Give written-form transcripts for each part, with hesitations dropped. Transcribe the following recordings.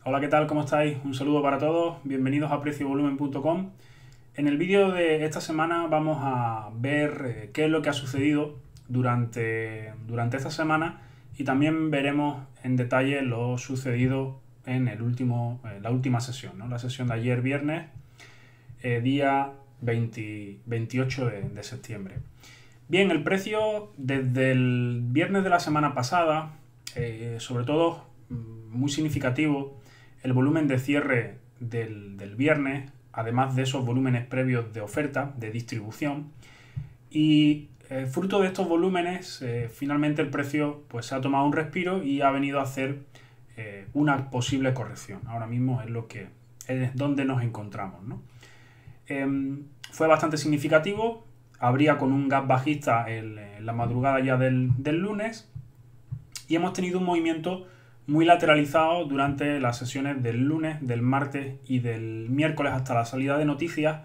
Hola, ¿qué tal? ¿Cómo estáis? Un saludo para todos. Bienvenidos a preciovolumen.com. En el vídeo de esta semana vamos a ver qué es lo que ha sucedido durante esta semana y también veremos en detalle lo sucedido en la última sesión, ¿no? La sesión de ayer viernes, día 28 de septiembre. Bien, el precio desde el viernes de la semana pasada, sobre todo muy significativo, el volumen de cierre del viernes, además de esos volúmenes previos de oferta, de distribución, y fruto de estos volúmenes, finalmente el precio pues, se ha tomado un respiro y ha venido a hacer una posible corrección. Ahora mismo es donde nos encontramos, ¿no? Fue bastante significativo, abría con un gap bajista en la madrugada ya del lunes y hemos tenido un movimiento muy lateralizado durante las sesiones del lunes, del martes y del miércoles hasta la salida de noticias,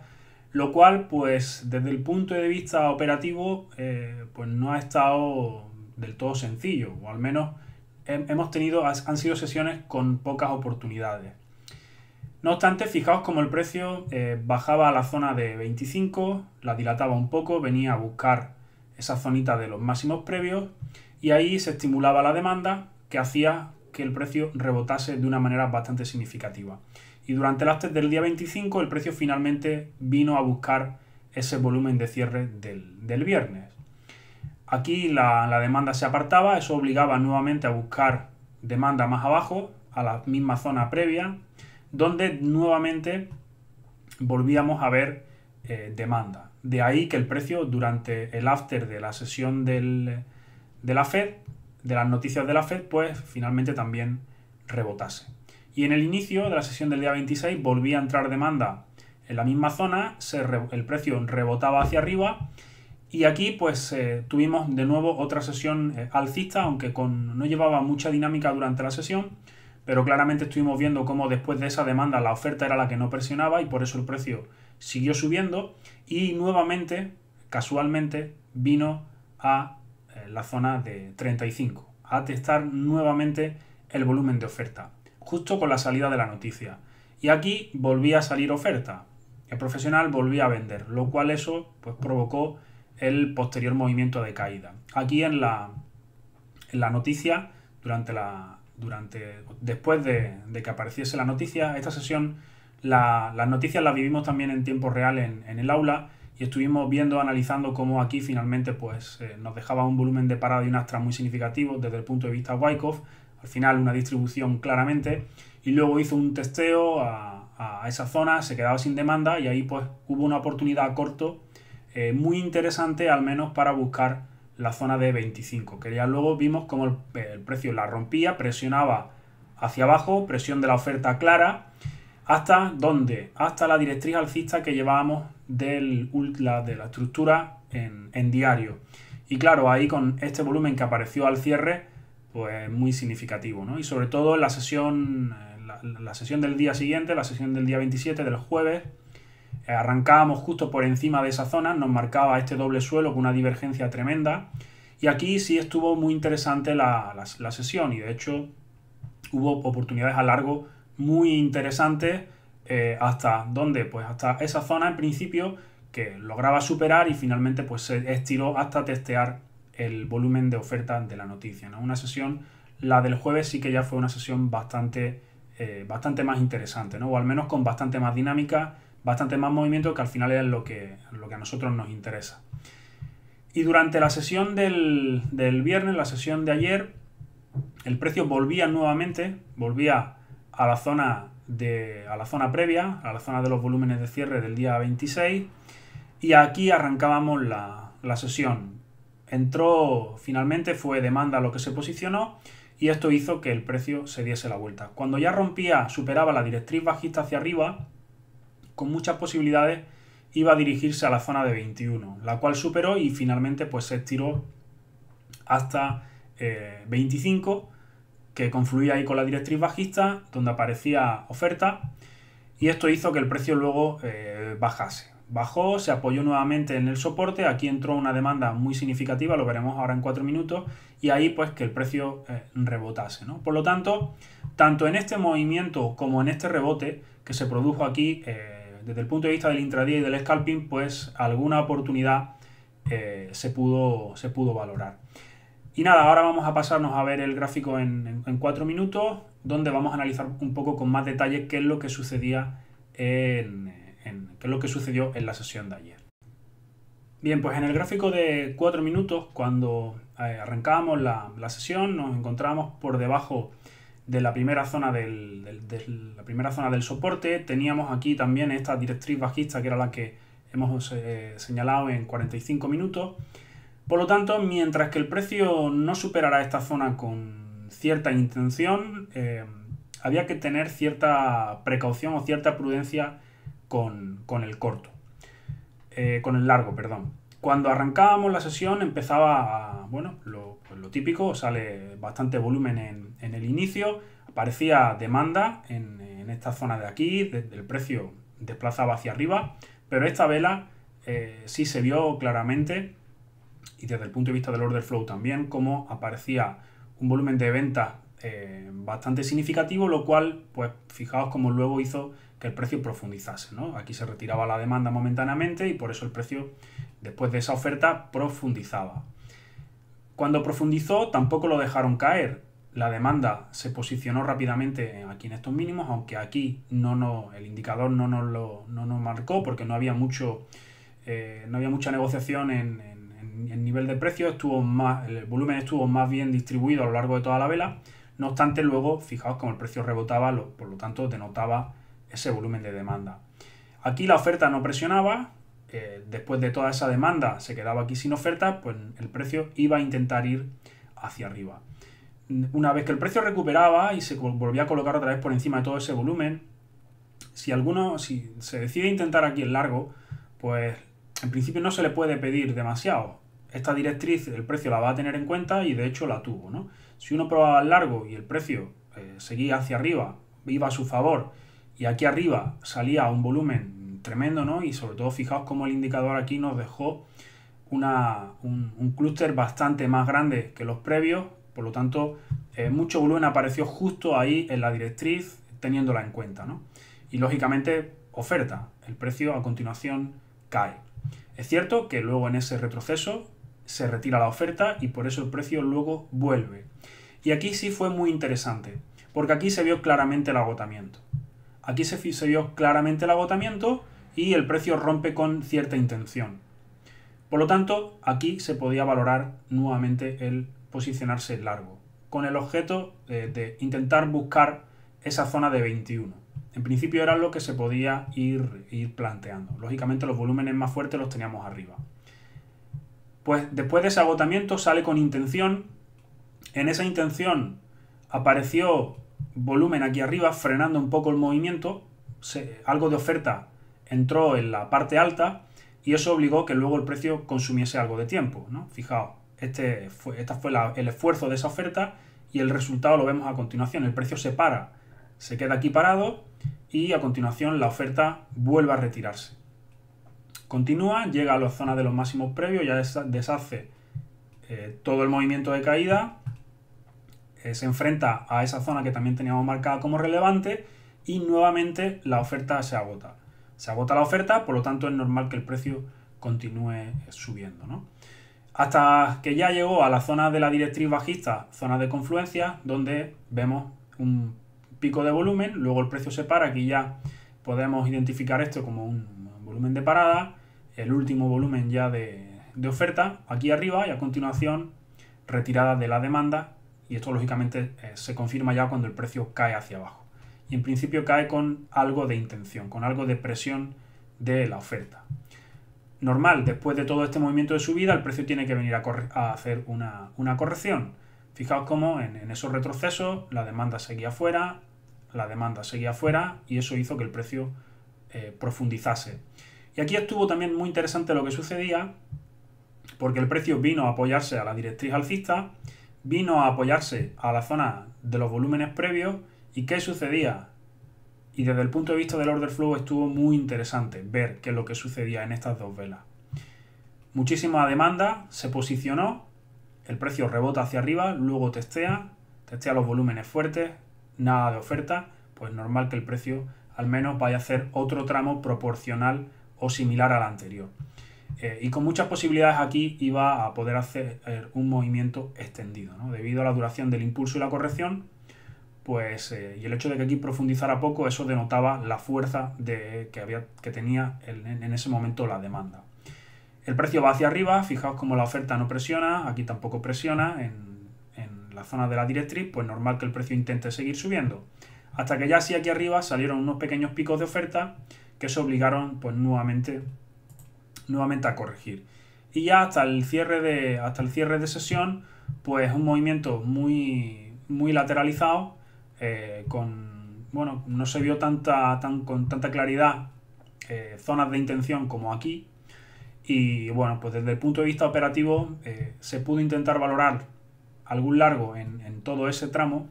lo cual pues desde el punto de vista operativo pues no ha estado del todo sencillo, o al menos han sido sesiones con pocas oportunidades. No obstante, fijaos como el precio bajaba a la zona de 25, la dilataba un poco, venía a buscar esa zonita de los máximos previos y ahí se estimulaba la demanda que hacía que el precio rebotase de una manera bastante significativa. Y durante el after del día 25 el precio finalmente vino a buscar ese volumen de cierre del viernes. Aquí la demanda se apartaba, eso obligaba nuevamente a buscar demanda más abajo, a la misma zona previa, donde nuevamente volvíamos a ver demanda. De ahí que el precio durante el after de la sesión de la Fed, de las noticias de la Fed, pues finalmente también rebotase. Y en el inicio de la sesión del día 26 volvía a entrar demanda en la misma zona, el precio rebotaba hacia arriba y aquí pues tuvimos de nuevo otra sesión alcista, aunque no llevaba mucha dinámica durante la sesión, pero claramente estuvimos viendo cómo después de esa demanda la oferta era la que no presionaba y por eso el precio siguió subiendo y nuevamente, casualmente, vino a la zona de 35, a testar nuevamente el volumen de oferta, justo con la salida de la noticia. Y aquí volvía a salir oferta, el profesional volvía a vender, lo cual eso pues, provocó el posterior movimiento de caída. Aquí en la noticia, después de que apareciese la noticia, esta sesión, las noticias las vivimos también en tiempo real en el aula y estuvimos viendo, analizando cómo aquí finalmente pues, nos dejaba un volumen de parada y un astra muy significativo desde el punto de vista Wyckoff, al final una distribución claramente, y luego hizo un testeo a esa zona, se quedaba sin demanda y ahí pues hubo una oportunidad a corto muy interesante, al menos para buscar la zona de 25, que ya luego vimos como el precio la rompía, presionaba hacia abajo, presión de la oferta clara, hasta la directriz alcista que llevábamos de la estructura en diario. Y claro, ahí con este volumen que apareció al cierre, pues muy significativo, ¿no? Y sobre todo en la sesión del día siguiente, la sesión del día 27, del jueves, arrancábamos justo por encima de esa zona, nos marcaba este doble suelo con una divergencia tremenda y aquí sí estuvo muy interesante la sesión y de hecho hubo oportunidades a largo muy interesantes hasta donde, pues hasta esa zona en principio que lograba superar y finalmente pues se estiró hasta testear el volumen de oferta de la noticia, ¿no? Una sesión, la del jueves sí que ya fue una sesión bastante más interesante, ¿no? O al menos con bastante más dinámica, bastante más movimiento, que al final es lo que a nosotros nos interesa. Y durante la sesión del viernes, la sesión de ayer, el precio volvía a la zona previa, a la zona de los volúmenes de cierre del día 26 y aquí arrancábamos la sesión. Finalmente fue demanda lo que se posicionó y esto hizo que el precio se diese la vuelta. Cuando ya superaba la directriz bajista hacia arriba, con muchas posibilidades iba a dirigirse a la zona de 21, la cual superó y finalmente pues se estiró hasta 25, que confluía ahí con la directriz bajista, donde aparecía oferta, y esto hizo que el precio luego bajase. bajó, se apoyó nuevamente en el soporte, aquí entró una demanda muy significativa, lo veremos ahora en 4 minutos, y ahí pues que el precio rebotase, ¿no? Por lo tanto, tanto en este movimiento como en este rebote que se produjo aquí, desde el punto de vista del intradía y del scalping, pues alguna oportunidad se pudo valorar. Y nada, ahora vamos a pasarnos a ver el gráfico en 4 minutos, donde vamos a analizar un poco con más detalle qué es lo que sucedía qué es lo que sucedió en la sesión de ayer. Bien, pues en el gráfico de 4 minutos, cuando arrancábamos la sesión, nos encontramos por debajo de la primera zona del soporte. Teníamos aquí también esta directriz bajista, que era la que hemos señalado en 45 minutos. Por lo tanto, mientras que el precio no superara esta zona con cierta intención, había que tener cierta precaución o cierta prudencia con el corto. Con el largo, perdón. Cuando arrancábamos la sesión empezaba, bueno, lo típico, sale bastante volumen en el inicio, aparecía demanda en esta zona de aquí, el precio desplazaba hacia arriba, pero esta vela sí se vio claramente, y desde el punto de vista del order flow también, como aparecía un volumen de venta bastante significativo, lo cual, pues fijaos cómo luego hizo que el precio profundizase, ¿no? Aquí se retiraba la demanda momentáneamente y por eso el precio, después de esa oferta, profundizaba. Cuando profundizó, tampoco lo dejaron caer. La demanda se posicionó rápidamente aquí en estos mínimos, aunque aquí el indicador no nos marcó porque no había mucha negociación en nivel de precio, el volumen estuvo más bien distribuido a lo largo de toda la vela. No obstante, luego, fijaos como el precio rebotaba, por lo tanto denotaba ese volumen de demanda. Aquí la oferta no presionaba, después de toda esa demanda se quedaba aquí sin oferta, pues el precio iba a intentar ir hacia arriba. Una vez que el precio recuperaba y se volvía a colocar otra vez por encima de todo ese volumen, si se decide intentar aquí el largo, pues en principio no se le puede pedir demasiado. Esta directriz el precio la va a tener en cuenta y de hecho la tuvo, ¿no? Si uno probaba el largo y el precio seguía hacia arriba, iba a su favor, y aquí arriba salía un volumen tremendo, ¿no? Y sobre todo fijaos cómo el indicador aquí nos dejó un clúster bastante más grande que los previos, por lo tanto mucho volumen apareció justo ahí en la directriz teniéndola en cuenta, ¿no? Y lógicamente oferta, el precio a continuación cae. Es cierto que luego en ese retroceso se retira la oferta y por eso el precio luego vuelve. Y aquí sí fue muy interesante, porque aquí se vio claramente el agotamiento. Aquí se vio claramente el agotamiento y el precio rompe con cierta intención. Por lo tanto, aquí se podía valorar nuevamente el posicionarse largo, con el objeto de intentar buscar esa zona de 21. En principio era lo que se podía ir planteando. Lógicamente los volúmenes más fuertes los teníamos arriba. Pues después de ese agotamiento sale con intención. En esa intención apareció volumen aquí arriba frenando un poco el movimiento. Algo de oferta entró en la parte alta y eso obligó que luego el precio consumiese algo de tiempo, ¿no? Fijaos, este fue el esfuerzo de esa oferta y el resultado lo vemos a continuación. El precio se para, se queda aquí parado y a continuación la oferta vuelve a retirarse. Continúa, llega a la zona de los máximos previos, ya deshace todo el movimiento de caída, se enfrenta a esa zona que también teníamos marcada como relevante y nuevamente la oferta se agota. Se agota la oferta, por lo tanto es normal que el precio continúe subiendo, ¿no? Hasta que ya llegó a la zona de la directriz bajista, zona de confluencia, donde vemos un pico de volumen, luego el precio se para, aquí ya podemos identificar esto como un volumen de parada, el último volumen ya de oferta aquí arriba y a continuación retirada de la demanda y esto lógicamente se confirma ya cuando el precio cae hacia abajo y en principio cae con algo de intención, con algo de presión de la oferta. Normal, después de todo este movimiento de subida el precio tiene que venir a hacer una corrección. Fijaos cómo en esos retrocesos la demanda seguía fuera, y eso hizo que el precio profundizase. Y aquí estuvo también muy interesante lo que sucedía, porque el precio vino a apoyarse a la directriz alcista, vino a apoyarse a la zona de los volúmenes previos, ¿y qué sucedía? Y desde el punto de vista del order flow estuvo muy interesante ver qué es lo que sucedía en estas dos velas. Muchísima demanda, se posicionó, el precio rebota hacia arriba, luego testea los volúmenes fuertes, nada de oferta, pues normal que el precio al menos vaya a hacer otro tramo proporcional o similar al anterior. Y con muchas posibilidades aquí iba a poder hacer un movimiento extendido, ¿no? Debido a la duración del impulso y la corrección, pues, y el hecho de que aquí profundizara poco, eso denotaba la fuerza que tenía en ese momento la demanda. El precio va hacia arriba, fijaos como la oferta no presiona, aquí tampoco presiona en la zona de la directriz, pues normal que el precio intente seguir subiendo. Hasta que ya sí aquí arriba salieron unos pequeños picos de oferta que se obligaron pues nuevamente a corregir. Y ya hasta el cierre de sesión, pues un movimiento muy lateralizado, no se vio con tanta claridad zonas de intención como aquí. Y bueno, pues desde el punto de vista operativo se pudo intentar valorar algún largo en todo ese tramo,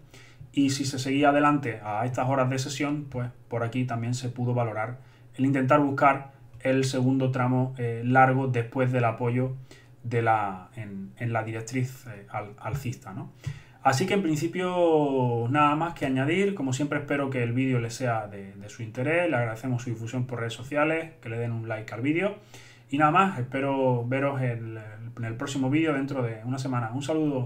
y si se seguía adelante a estas horas de sesión, pues por aquí también se pudo valorar el intentar buscar el segundo tramo largo después del apoyo en la directriz alcista, ¿no? Así que en principio nada más que añadir. Como siempre, espero que el vídeo les sea de su interés. Le agradecemos su difusión por redes sociales, que le den un like al vídeo. Y nada más, espero veros en el próximo vídeo dentro de una semana. Un saludo.